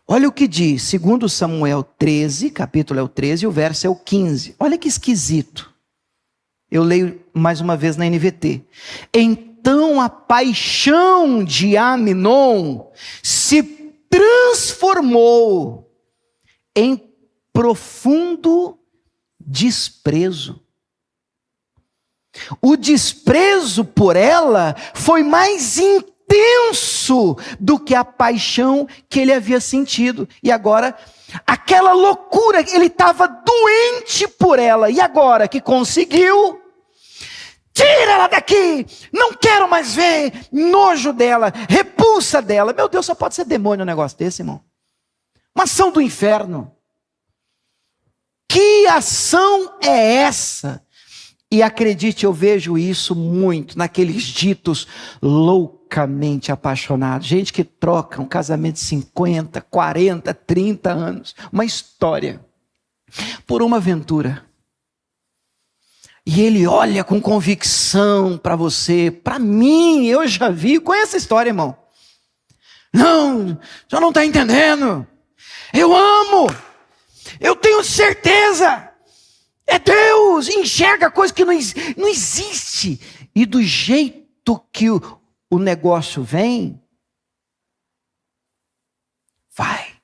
S1: Olha o que diz, segundo Samuel 13, capítulo é o 13, e o verso é o 15. Olha que esquisito. Eu leio mais uma vez na NVT. Então a paixão de Aminon se transformou em profundo desprezo. O desprezo por ela foi mais intenso do que a paixão que ele havia sentido. E agora, aquela loucura, ele estava doente por ela. E agora que conseguiu, tira ela daqui, não quero mais ver, nojo dela, repulsa dela. Meu Deus, só pode ser demônio um negócio desse, irmão. Uma ação do inferno. Que ação é essa? E acredite, eu vejo isso muito naqueles ditos loucamente apaixonados. Gente que troca um casamento de 50, 40, 30 anos. Uma história. Por uma aventura. E ele olha com convicção para você. Para mim, eu já vi. Conhece essa história, irmão? Não, você não está entendendo. Eu amo. Eu tenho certeza. É Deus, enxerga coisa que não existe. E do jeito que o negócio vem, vai.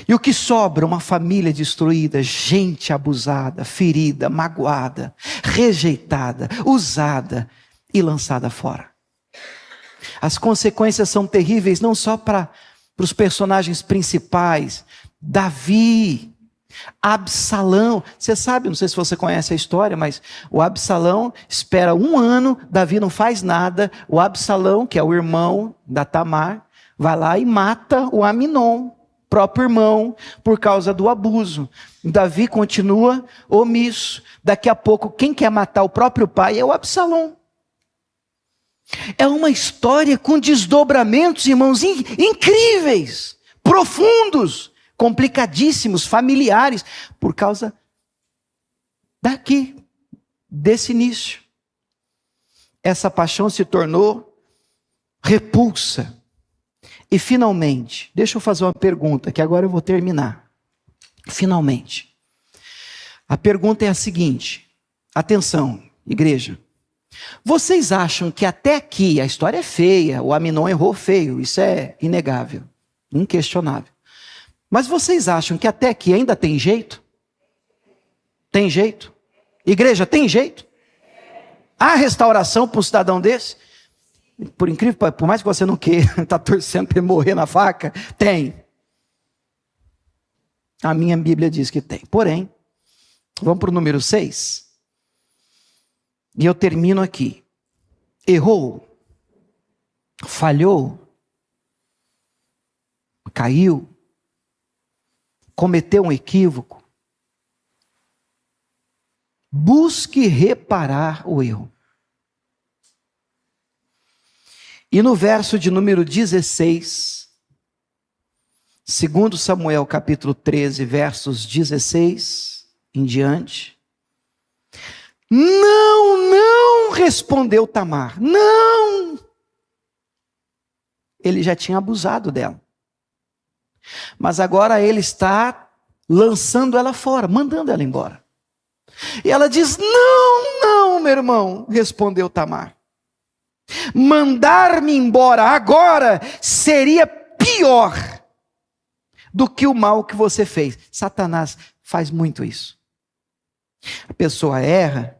S1: E o que sobra? Uma família destruída, gente abusada, ferida, magoada, rejeitada, usada e lançada fora. As consequências são terríveis, não só para os personagens principais. Davi, Absalão, você sabe, não sei se você conhece a história, mas o Absalão espera 1 ano, Davi não faz nada, o Absalão, que é o irmão da Tamar, vai lá e mata o Aminon, próprio irmão, por causa do abuso. Davi continua omisso, daqui a pouco quem quer matar o próprio pai é o Absalão. É uma história com desdobramentos, irmãos, incríveis, profundos, complicadíssimos, familiares, por causa desse início. Essa paixão se tornou repulsa. E finalmente, deixa eu fazer uma pergunta, que agora eu vou terminar. Finalmente. A pergunta é a seguinte, atenção, igreja. Vocês acham que até aqui a história é feia, o Aminon errou feio, isso é inegável, inquestionável. Mas vocês acham que até aqui ainda tem jeito? Tem jeito? Igreja, tem jeito? Há restauração para um cidadão desse? Por incrível, por mais que você não queira, está torcendo para ele morrer na faca, tem. A minha Bíblia diz que tem. Porém, vamos para o número 6. E eu termino aqui. Errou, falhou, caiu, cometeu um equívoco. Busque reparar o erro. E no verso de número 16, segundo Samuel capítulo 13, versos 16 em diante, não respondeu Tamar, não. Ele já tinha abusado dela. Mas agora ele está lançando ela fora, mandando ela embora. E ela diz, não, meu irmão, respondeu Tamar. Mandar-me embora agora seria pior do que o mal que você fez. Satanás faz muito isso. A pessoa erra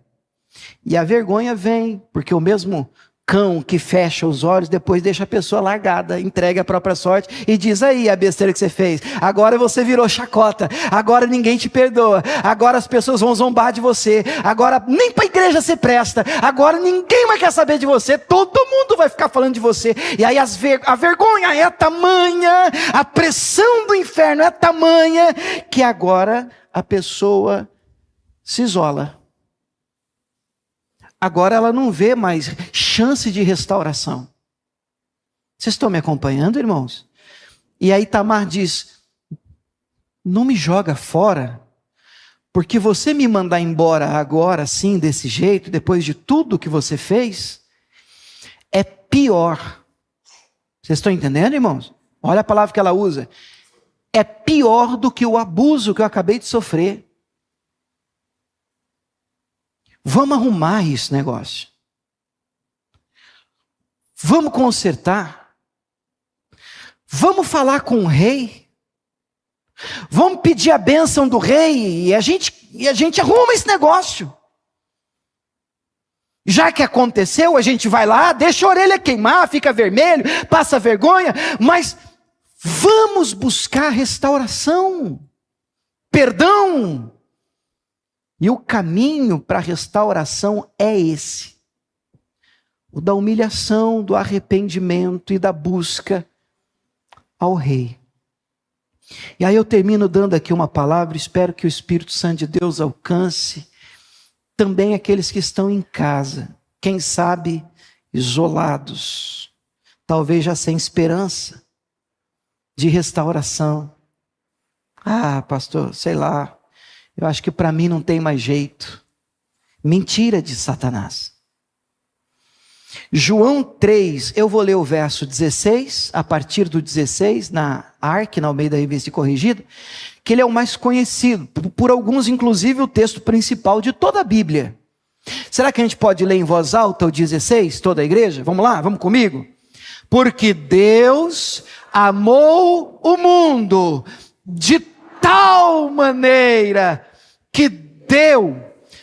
S1: e a vergonha vem, porque o mesmo cão que fecha os olhos, depois deixa a pessoa largada, entrega a própria sorte e diz, aí a besteira que você fez, agora você virou chacota, agora ninguém te perdoa, agora as pessoas vão zombar de você, agora nem para a igreja você presta, agora ninguém mais quer saber de você, todo mundo vai ficar falando de você, e aí a vergonha é tamanha, a pressão do inferno inferno é tamanha que agora a pessoa se isola. Agora ela não vê mais chance de restauração. Vocês estão me acompanhando, irmãos? E aí Tamar diz: não me joga fora, porque você me mandar embora agora assim, desse jeito, depois de tudo que você fez, é pior. Vocês estão entendendo, irmãos? Olha a palavra que ela usa. É pior do que o abuso que eu acabei de sofrer. Vamos arrumar esse negócio. Vamos consertar. Vamos falar com o rei. Vamos pedir a bênção do rei e a gente arruma esse negócio. Já que aconteceu, a gente vai lá, deixa a orelha queimar, fica vermelho, passa vergonha, mas vamos buscar restauração, perdão. E o caminho para a restauração é esse: o da humilhação, do arrependimento e da busca ao rei. E aí eu termino dando aqui uma palavra, espero que o Espírito Santo de Deus alcance também aqueles que estão em casa, quem sabe isolados, talvez já sem esperança de restauração. Ah, pastor, sei lá, eu acho que para mim não tem mais jeito. Mentira de Satanás. João 3, eu vou ler o verso 16, a partir do 16, na ARC, na Almeida Revista e Corrigida, que ele é o mais conhecido, por alguns inclusive o texto principal de toda a Bíblia. Será que a gente pode ler em voz alta o 16, toda a igreja? Vamos lá, vamos comigo? Porque Deus amou o mundo de tal maneira que deu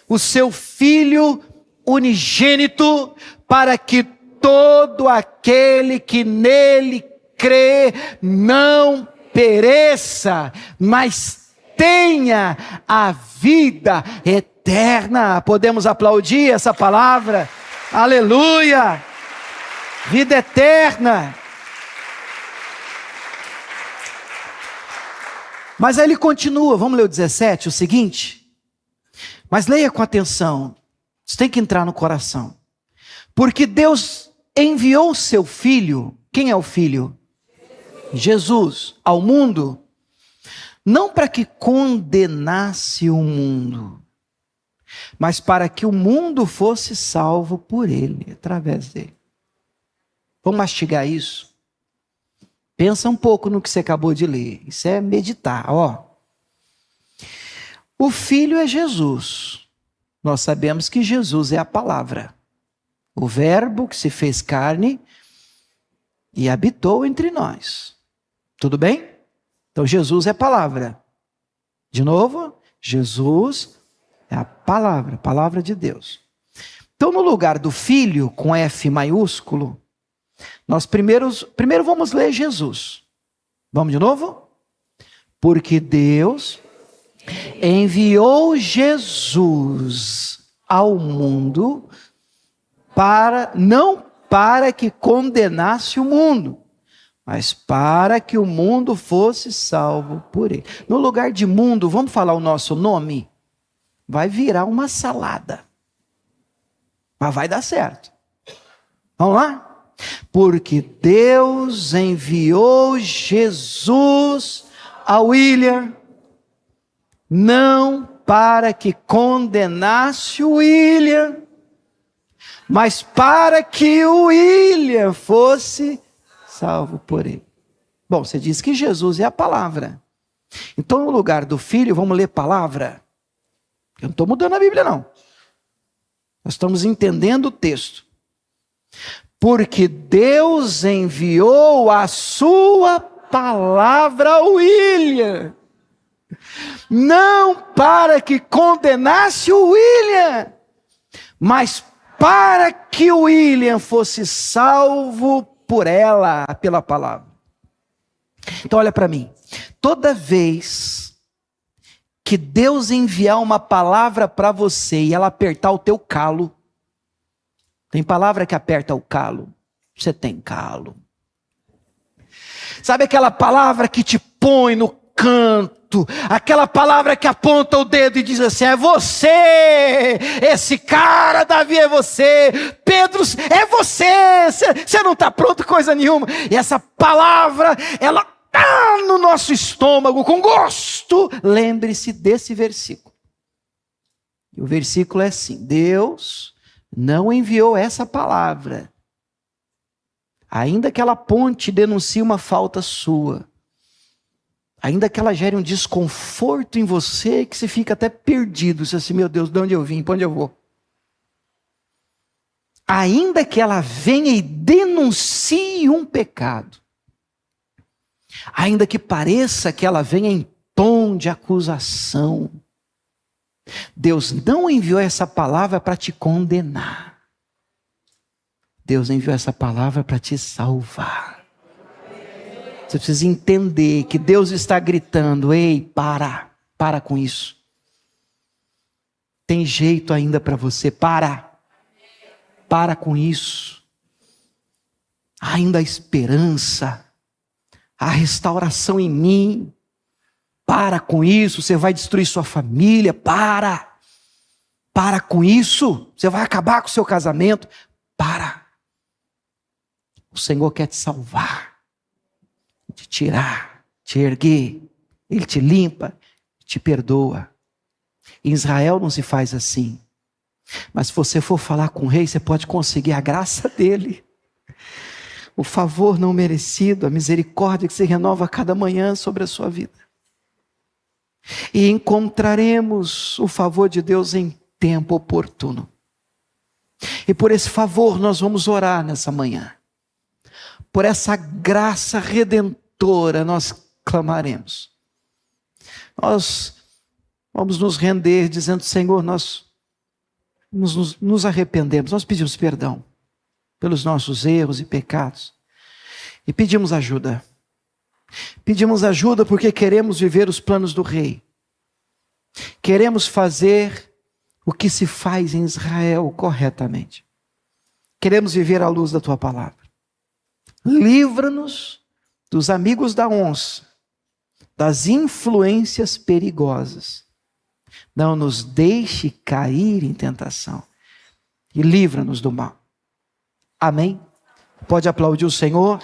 S1: o seu Filho unigênito para que todo aquele que nele crê não pereça, mas tenha a vida eterna. Podemos aplaudir essa palavra? Aleluia! Vida eterna. Mas aí ele continua, vamos ler o 17, o seguinte. Mas leia com atenção, isso tem que entrar no coração. Porque Deus enviou o seu Filho, quem é o Filho? Jesus, ao mundo, não para que condenasse o mundo, mas para que o mundo fosse salvo por ele, através dele. Vamos mastigar isso? Pensa um pouco no que você acabou de ler, isso é meditar, ó. O Filho é Jesus, nós sabemos que Jesus é a palavra. O verbo que se fez carne e habitou entre nós. Tudo bem? Então Jesus é a palavra. De novo, Jesus é a palavra de Deus. Então no lugar do Filho, com F maiúsculo, nós primeiro vamos ler Jesus. Vamos de novo? Porque Deus enviou Jesus ao mundo não para que condenasse o mundo, mas para que o mundo fosse salvo por ele. No lugar de mundo, vamos falar o nosso nome? Vai virar uma salada. Mas vai dar certo. Vamos lá? Porque Deus enviou Jesus a William, não para que condenasse o William, mas para que o William fosse salvo por ele. Bom, você diz que Jesus é a palavra. Então, no lugar do Filho, vamos ler palavra. Eu não estou mudando a Bíblia, não. Nós estamos entendendo o texto. Porque Deus enviou a sua palavra ao William, não para que condenasse o William, mas para que o William fosse salvo por ela, pela palavra. Então olha para mim, toda vez que Deus enviar uma palavra para você e ela apertar o teu calo, tem palavra que aperta o calo, você tem calo. Sabe aquela palavra que te põe no canto, aquela palavra que aponta o dedo e diz assim: é você, esse cara, Davi, é você, Pedro, é você, você não está pronto coisa nenhuma. E essa palavra, ela está no nosso estômago com gosto. Lembre-se desse versículo. E o versículo é assim: Deus não enviou essa palavra, ainda que ela aponte e denuncie uma falta sua, ainda que ela gere um desconforto em você, que você fica até perdido, você assim: meu Deus, de onde eu vim, para onde eu vou? Ainda que ela venha e denuncie um pecado, ainda que pareça que ela venha em tom de acusação, Deus não enviou essa palavra para te condenar. Deus enviou essa palavra para te salvar. Você precisa entender que Deus está gritando: ei, para com isso. Tem jeito ainda para você, para com isso. Há ainda a esperança, a restauração em mim. Para com isso, você vai destruir sua família, para com isso, você vai acabar com o seu casamento, para. O Senhor quer te salvar, te tirar, te erguer, Ele te limpa, te perdoa. Em Israel não se faz assim, mas se você for falar com o rei, você pode conseguir a graça dele, o favor não merecido, a misericórdia que se renova a cada manhã sobre a sua vida. E encontraremos o favor de Deus em tempo oportuno. E por esse favor nós vamos orar nessa manhã. Por essa graça redentora nós clamaremos. Nós vamos nos render dizendo: Senhor, nós nos arrependemos, nós pedimos perdão pelos nossos erros e pecados. E pedimos ajuda. Pedimos ajuda porque queremos viver os planos do Rei. Queremos fazer o que se faz em Israel corretamente. Queremos viver à luz da Tua palavra. Livra-nos dos amigos da onça, das influências perigosas. Não nos deixe cair em tentação. E livra-nos do mal. Amém? Pode aplaudir o Senhor.